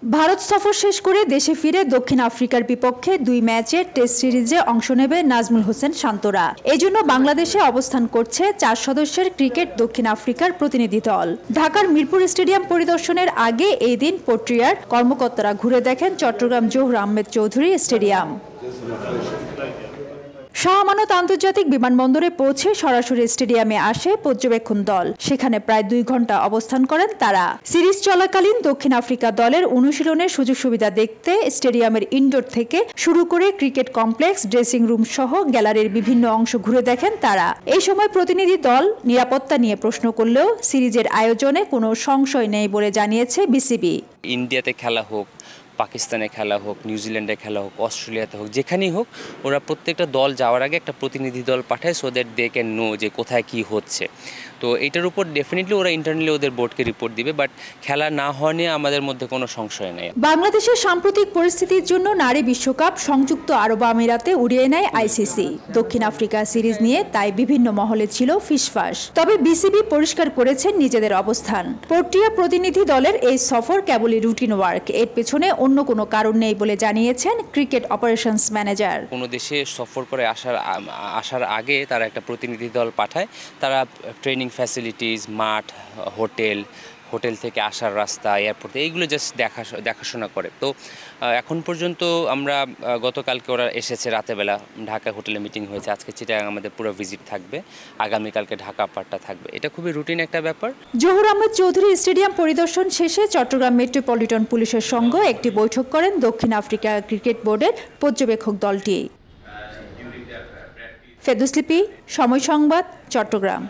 ভারত সফর শেষ করে দেশে ফিরে দক্ষিণ আফ্রিকার বিপক্ষে 2 ম্যাচের টেস্ট সিরিজে অংশ নেবে নাজমুল হোসেন শান্তরা। এজন্য বাংলাদেশে অবস্থান করছে 4 সদস্যের ক্রিকেট দক্ষিণ আফ্রিকার প্রতিনিধি দল। ঢাকার মিরপুর স্টেডিয়াম পরিদর্শনের আগে এই দিন পোর্ট্রিয়ার কর্মকর্তারা ঘুরে দেখেন চট্টগ্রাম জহুর আহমেদ চৌধুরী স্টেডিয়াম। শাহ আমানত আন্তর্জাতিক বিমানবন্দরে পৌঁছে সরাসরি স্টেডিয়ামে আসে পর্যবেক্ষণ দল। সেখানে প্রায় 2 ঘন্টা অবস্থান করেন তারা। সিরিজ চলাকালীন দক্ষিণ আফ্রিকা দলের অনুশীলনের সুযোগ সুবিধা দেখতে স্টেডিয়ামের ইনডোর থেকে শুরু করে ক্রিকেট কমপ্লেক্স, ড্রেসিং রুম সহ গ্যালারির বিভিন্ন অংশ ঘুরে দেখেন তারা। এই সময় প্রতিনিধি দল নিরাপত্তা নিয়ে প্রশ্ন করলেও সিরিজের আয়োজনে কোনো সংশয় নেই বলে জানিয়েছে বিসিবি। ইন্ডিয়াতে খেলা হোক, পাকিস্তানে খেলা হোক, নিউজিল্যান্ডে খেলা হোক, অস্ট্রেলিয়াতে হোক, যেখানেই হোক, ওরা প্রত্যেকটা দল যাওয়ার আগে একটা প্রতিনিধি দল পাঠায় so that they can know যে কোথায় কি হচ্ছে। তো এটার উপর ডেফিনেটলি ওরা ইন্টারনালি ওদের বোর্ডকে রিপোর্ট দিবে, বাট খেলা না হওয়া নিয়ে আমাদের মধ্যে কোনো সংশয় নেই। বাংলাদেশের সাম্প্রতিক পরিস্থিতির জন্য নারী বিশ্বকাপ সংযুক্ত আরব আমিরাতে উড়িয়ে নেয় আইসিসি। দক্ষিণ আফ্রিকা সিরিজ নিয়ে তাই বিভিন্ন মহলে ছিল ফিসফাস। তবে বিসিবি পরিষ্কার করেছেন নিজেদের অবস্থান। পোর্ট্রিয়া প্রতিনিধি দলের এই সফর কেবলই রুটিন ওয়ার্ক, এর পেছনে অন্য কোনো কারণ নেই বলে জানিয়েছেন ক্রিকেট অপারেশনস ম্যানেজার। কোনো দেশে সফর করে আসার আগে তারা একটা প্রতিনিধি দল পাঠায়। তারা ট্রেনিং ফ্যাসিলিটিস, মাঠ, হোটেল থেকে আসার রাস্তা, এয়ারপোর্ট, এইগুলো জাস্ট দেখাশোনা করে। তো এখন পর্যন্ত আমরা গতকালকে ওরা এসেছে রাতেবেলা, ঢাকা হোটেলে মিটিং হয়েছে, আজকে চিটাগাং আমাদের পুরো ভিজিট থাকবে, আগামীকালকে ঢাকা পার্টটা থাকবে। এটা খুবই রুটিন একটা ব্যাপার। জহুর আহমেদ চৌধুরী স্টেডিয়াম পরিদর্শন শেষে চট্টগ্রাম মেট্রোপলিটন পুলিশের সঙ্গে একটি বৈঠক করেন দক্ষিণ আফ্রিকা ক্রিকেট বোর্ডের পর্যবেক্ষক দলটি। ফেরদৌস লিপি, সময় সংবাদ, চট্টগ্রাম।